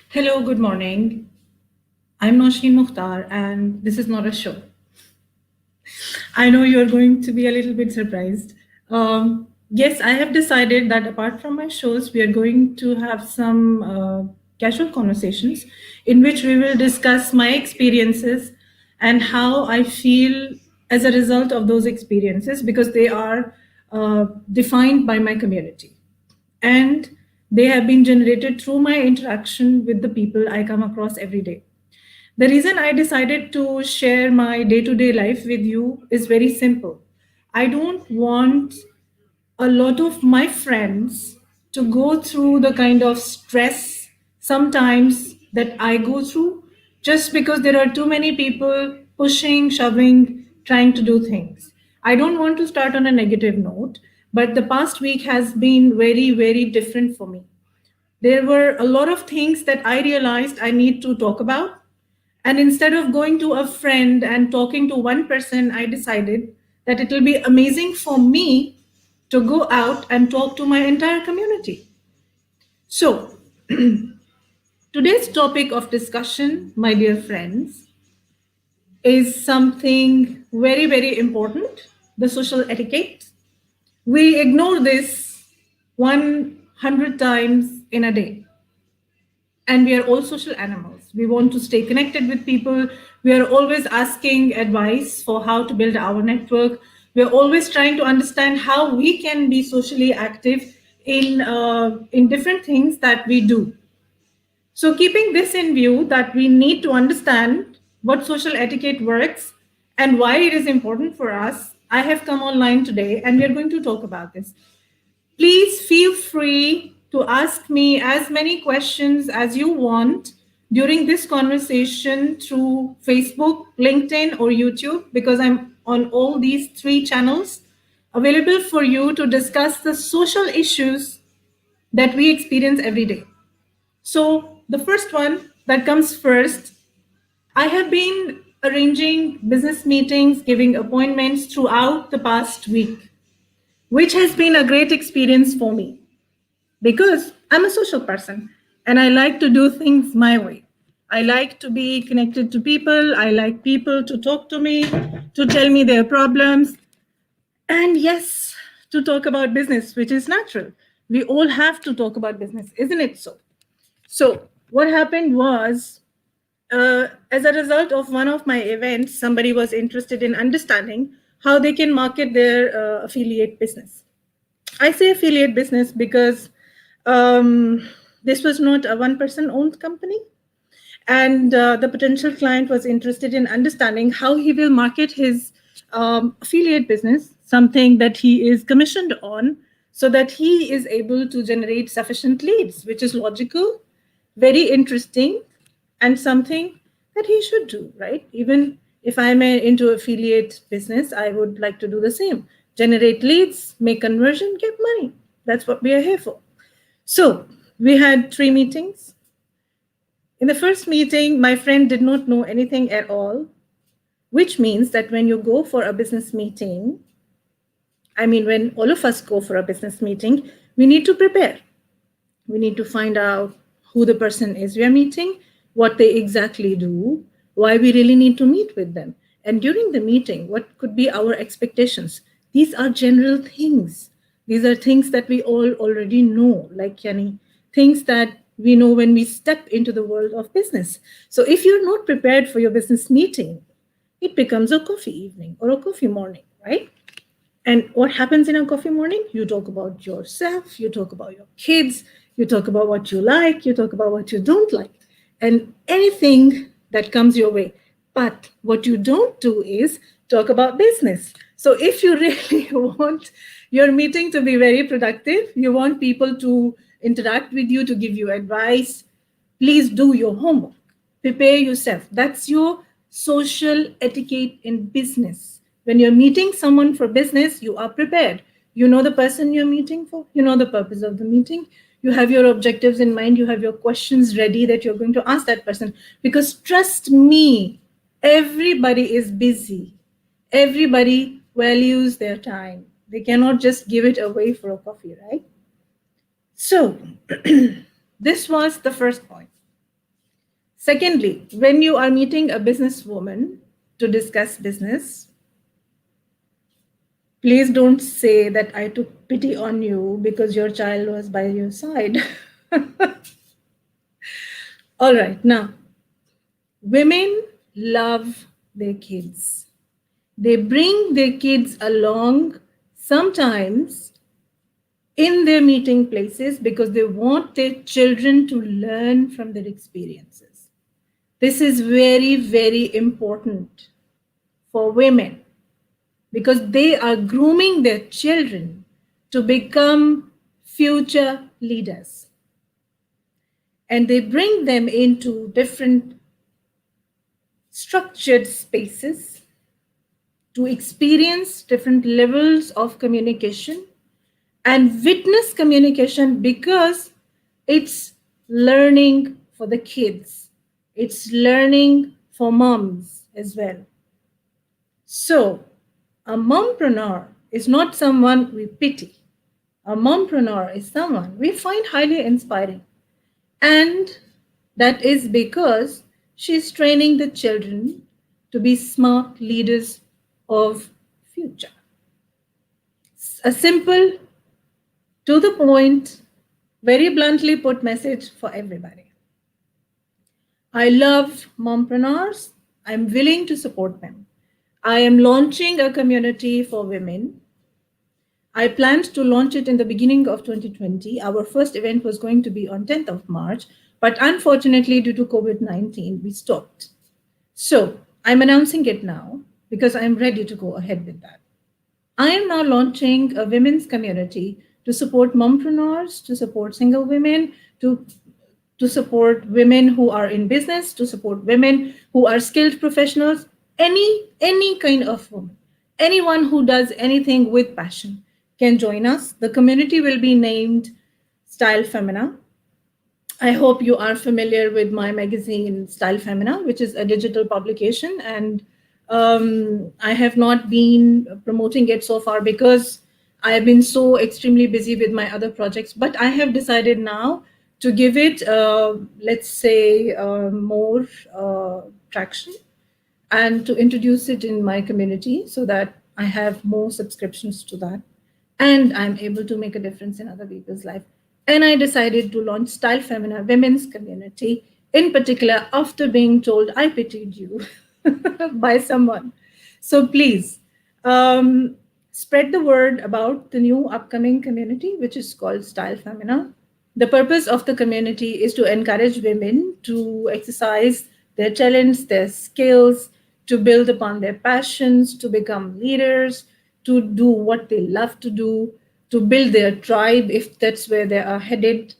Hello, good morning. I'm Nosheen Mukhtar, and this is not a show. I know you're going to be a little bit surprised. Yes, I have decided that apart from my shows, we are going to have some casual conversations in which we will discuss my experiences and how I feel as a result of those experiences because they are defined by my community. And they have been generated through my interaction with the people I come across every day. The reason I decided to share my day to day life with you is very simple. I don't want a lot of my friends to go through the kind of stress sometimes that I go through just because there are too many people pushing, shoving, trying to do things. I don't want to start on a negative note, but the past week has been very, very different for me. There were a lot of things that I realized I need to talk about. And instead of going to a friend and talking to one person, I decided that it will be amazing for me to go out and talk to my entire community. So, today's topic of discussion, my dear friends, is something very, very important, the social etiquette. We ignore this 100 times in a day. And we are all social animals. We want to stay connected with people. We are always asking advice for how to build our network. We are always trying to understand how we can be socially active in different things that we do. So, keeping this in view, that we need to understand what social etiquette works and why it is important for us, I have come online today and we are going to talk about this. Please feel free to ask me as many questions as you want during this conversation through Facebook, LinkedIn, or YouTube, because I'm on all these three channels available for you to discuss the social issues that we experience every day. So, the first one that comes first, I have been arranging business meetings, giving appointments throughout the past week, which has been a great experience for me because I'm a social person and I like to do things my way. I like to be connected to people. I like people to talk to me, to tell me their problems, and yes, to talk about business, which is natural. We all have to talk about business, isn't it so? So, what happened was, as a result of one of my events, somebody was interested in understanding how they can market their affiliate business. I say affiliate business because this was not a one person owned company. And the potential client was interested in understanding how he will market his affiliate business, something that he is commissioned on, so that he is able to generate sufficient leads, which is logical, very interesting, and something that he should do, right? Even if I'm into affiliate business, I would like to do the same. Generate leads, make conversion, get money. That's what we are here for. So we had three meetings. In the first meeting, my friend did not know anything at all, which means that when you go for a business meeting, when all of us go for a business meeting, we need to prepare. We need to find out who the person is we are meeting, what they exactly do, why we really need to meet with them. And during the meeting, what could be our expectations? These are general things. These are things that we all already know, like Yani, things that we know when we step into the world of business. So if you're not prepared for your business meeting, it becomes a coffee evening or a coffee morning, right? And what happens in a coffee morning? You talk about yourself, you talk about your kids, you talk about what you like, you talk about what you don't like, and anything that comes your way. But what you don't do is talk about business. So if you really want your meeting to be very productive, you want people to interact with you, to give you advice, please do your homework. Prepare yourself. That's your social etiquette in business. When you're meeting someone for business, you are prepared. You know the person you're meeting for, you know the purpose of the meeting, you have your objectives in mind, you have your questions ready that you're going to ask that person. Because trust me, everybody is busy. Everybody values their time. They cannot just give it away for a coffee, right? So, this was the first point. Secondly, when you are meeting a businesswoman to discuss business, please don't say that I took pity on you because your child was by your side. All right, now, women love their kids. They bring their kids along sometimes in their meeting places because they want their children to learn from their experiences. This is very, very important for women because they are grooming their children to become future leaders. And they bring them into different structured spaces to experience different levels of communication and witness communication because it's learning for the kids, it's learning for moms as well. So, a mompreneur is not someone we pity. A mompreneur is someone we find highly inspiring. And that is because she's training the children to be smart leaders of future. A simple, to the point, very bluntly put message for everybody. I love mompreneurs. I'm willing to support them. I am launching a community for women. I planned to launch it in the beginning of 2020. Our first event was going to be on 10th of March, but unfortunately, due to COVID-19, we stopped. So I'm announcing it now because I'm ready to go ahead with that. I am now launching a women's community to support mompreneurs, to support single women, to support women who are in business, to support women who are skilled professionals, any kind of woman, anyone who does anything with passion can join us. The community will be named Style Femina. I hope you are familiar with my magazine, Style Femina, which is a digital publication. And I have not been promoting it so far because I have been so extremely busy with my other projects. But I have decided now to give it, let's say, more traction and to introduce it in my community so that I have more subscriptions to that and I'm able to make a difference in other people's life. And I decided to launch Style Femina Women's Community, in particular, after being told I pitied you by someone. So please spread the word about the new upcoming community, which is called Style Femina. The purpose of the community is to encourage women to exercise their talents, their skills, to build upon their passions, to become leaders, to do what they love to do, to build their tribe if that's where they are headed,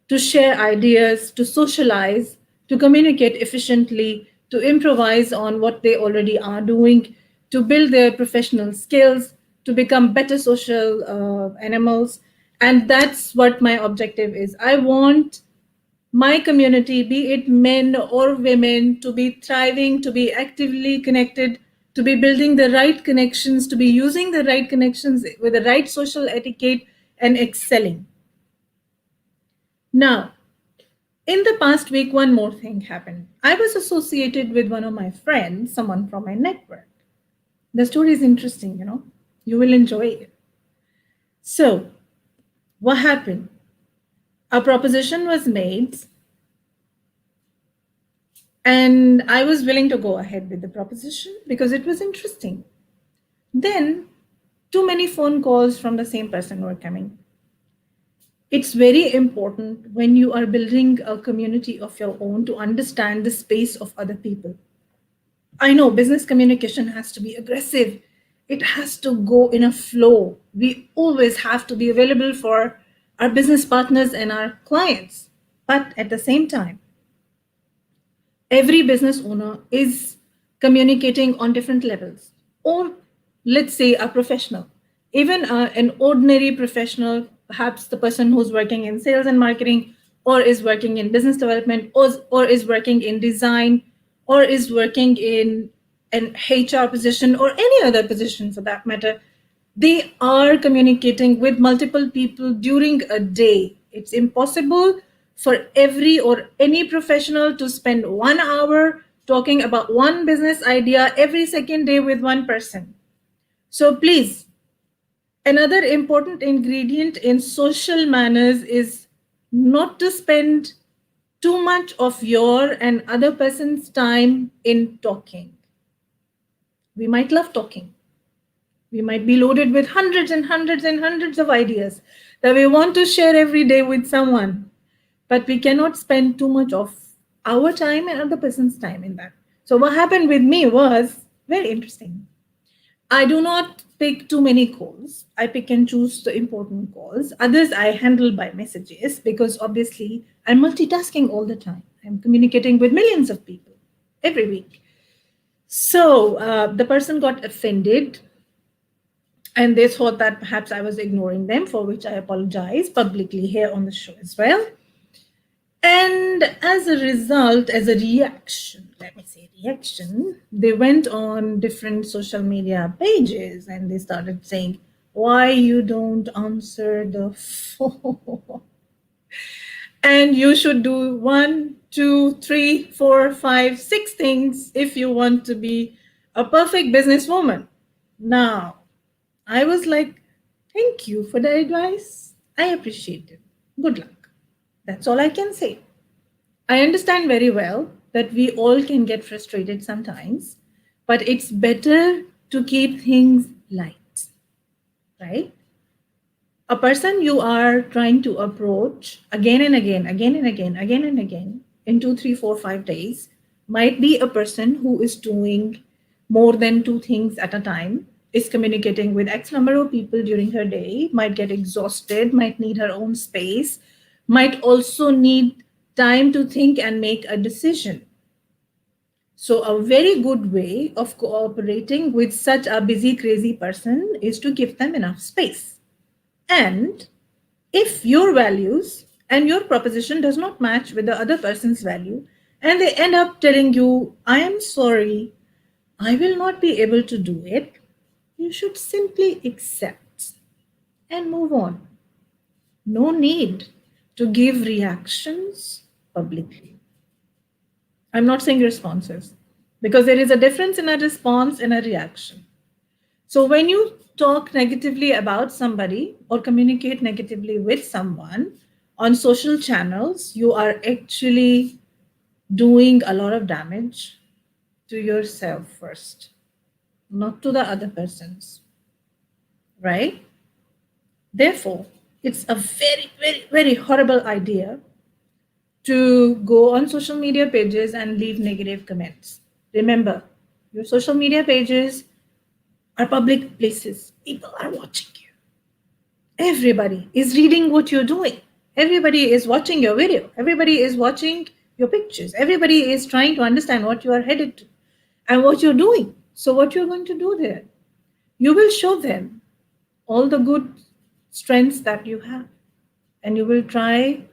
to share ideas, to socialize, to communicate efficiently, to improvise on what they already are doing, to build their professional skills, to become better social animals. And that's what my objective is. I want my community, be it men or women, to be thriving, to be actively connected, to be building the right connections, to be using the right connections with the right social etiquette and excelling. Now, in the past week, one more thing happened. I was associated with one of my friends, someone from my network. The story is interesting, you will enjoy it. So, what happened? A proposition was made, and I was willing to go ahead with the proposition because it was interesting. Then, too many phone calls from the same person were coming. It's very important when you are building a community of your own to understand the space of other people. I know business communication has to be aggressive. It has to go in a flow. We always have to be available for our business partners and our clients. But at the same time, every business owner is communicating on different levels. Or let's say a professional, even an ordinary professional, perhaps the person who's working in sales and marketing, or is working in business development, or is working in design, or is working in an HR position, or any other position for that matter, they are communicating with multiple people during a day. It's impossible for every or any professional to spend 1 hour talking about one business idea every second day with one person. So please, another important ingredient in social manners is not to spend too much of your and other person's time in talking. We might love talking. We might be loaded with hundreds and hundreds and hundreds of ideas that we want to share every day with someone, but we cannot spend too much of our time and other person's time in that. So, what happened with me was very interesting. I do not pick too many calls. I pick and choose the important calls. Others I handle by messages because obviously I'm multitasking all the time. I'm communicating with millions of people every week. So the person got offended and they thought that perhaps I was ignoring them, for which I apologize publicly here on the show as well. And as a result, as a reaction, let me say reaction, they went on different social media pages and they started saying, why you don't answer the phone? And you should do 1, 2, 3, 4, 5, 6 things if you want to be a perfect businesswoman. Now, I was like, thank you for the advice. I appreciate it. Good luck. That's all I can say. I understand very well that we all can get frustrated sometimes, but it's better to keep things light, right? A person you are trying to approach again and again, again and again, again and again in 2, 3, 4, 5 days might be a person who is doing more than two things at a time, is communicating with X number of people during her day, might get exhausted, might need her own space, might also need time to think and make a decision. So, a very good way of cooperating with such a busy, crazy person is to give them enough space. And if your values and your proposition does not match with the other person's value, and they end up telling you, I am sorry, I will not be able to do it, you should simply accept and move on. No need to give reactions publicly. I'm not saying responses because there is a difference in a response and a reaction. So when you talk negatively about somebody or communicate negatively with someone on social channels, you are actually doing a lot of damage to yourself first, not to the other persons, right? Therefore, it's a very, very, very horrible idea to go on social media pages and leave negative comments. Remember, your social media pages are public places. People are watching you. Everybody is reading what you're doing. Everybody is watching your video. Everybody is watching your pictures. Everybody is trying to understand what you are headed to and what you're doing. So, what you're going to do there, you will show them all the good strengths that you have, and you will try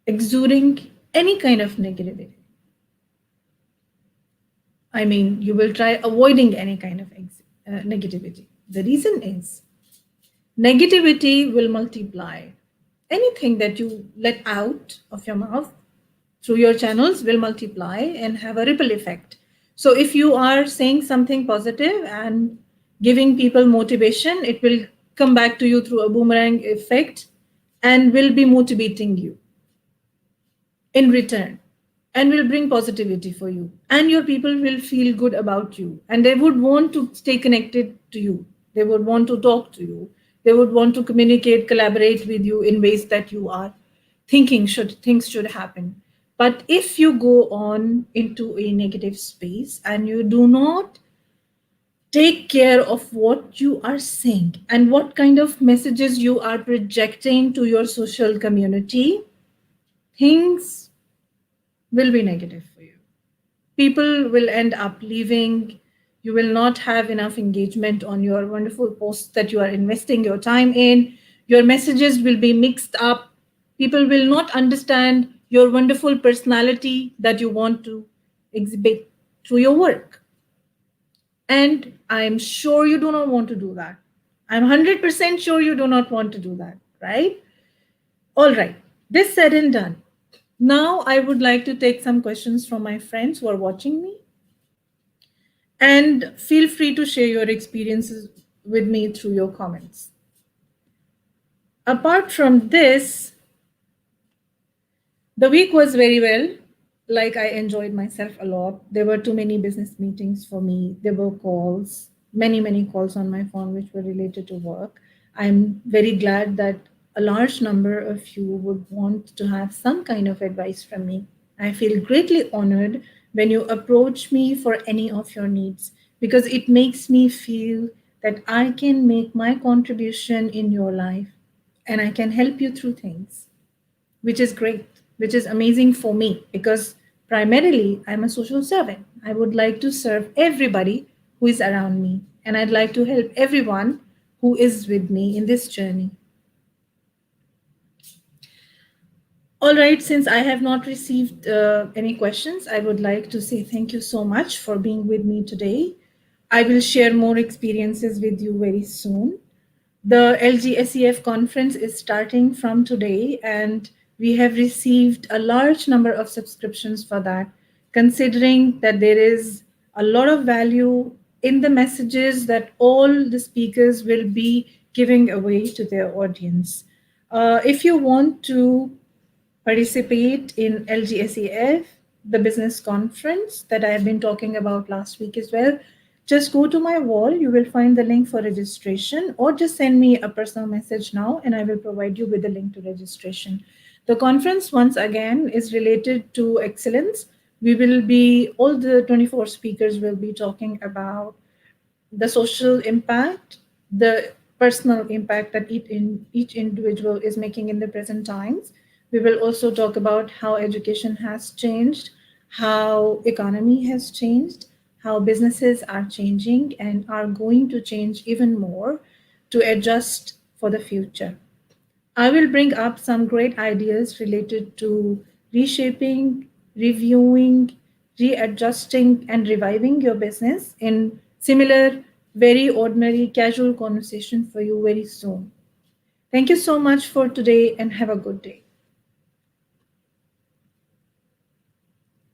exuding any kind of negativity. I mean, you will try avoiding any kind of negativity. The reason is negativity will multiply. Anything that you let out of your mouth through your channels will multiply and have a ripple effect. So, if you are saying something positive and giving people motivation, it will come back to you through a boomerang effect and will be motivating you in return and will bring positivity for you. And your people will feel good about you and they would want to stay connected to you. They would want to talk to you. They would want to communicate, collaborate with you in ways that you are thinking should things should happen. But if you go on into a negative space and you do not take care of what you are saying and what kind of messages you are projecting to your social community, things will be negative for you. People will end up leaving. You will not have enough engagement on your wonderful posts that you are investing your time in. Your messages will be mixed up. People will not understand your wonderful personality that you want to exhibit through your work. And I'm sure you do not want to do that. I'm 100% sure you do not want to do that, right? All right. This said and done. Now I would like to take some questions from my friends who are watching me, and feel free to share your experiences with me through your comments. Apart from this, the week was very well. Like, I enjoyed myself a lot. There were too many business meetings for me. There were calls, many calls on my phone which were related to work. I'm very glad that a large number of you would want to have some kind of advice from me. I feel greatly honored when you approach me for any of your needs, because it makes me feel that I can make my contribution in your life and I can help you through things, which is great, which is amazing for me, because primarily I'm a social servant. I would like to serve everybody who is around me, and I'd like to help everyone who is with me in this journey. All right, since I have not received any questions, I would like to say thank you so much for being with me today. I will share more experiences with you very soon. The LGSEF conference is starting from today, and we have received a large number of subscriptions for that, considering that there is a lot of value in the messages that all the speakers will be giving away to their audience. If you want to participate in LGSEF, the business conference that I have been talking about last week as well, just go to my wall. You will find the link for registration, or just send me a personal message now and I will provide you with the link to registration. The conference, once again, is related to excellence. All the 24 speakers will be talking about the social impact, the personal impact that each individual is making in the present times. We will also talk about how education has changed, how economy has changed, how businesses are changing and are going to change even more to adjust for the future. I will bring up some great ideas related to reshaping, reviewing, readjusting, and reviving your business in similar, very ordinary, casual conversation for you very soon. Thank you so much for today and have a good day.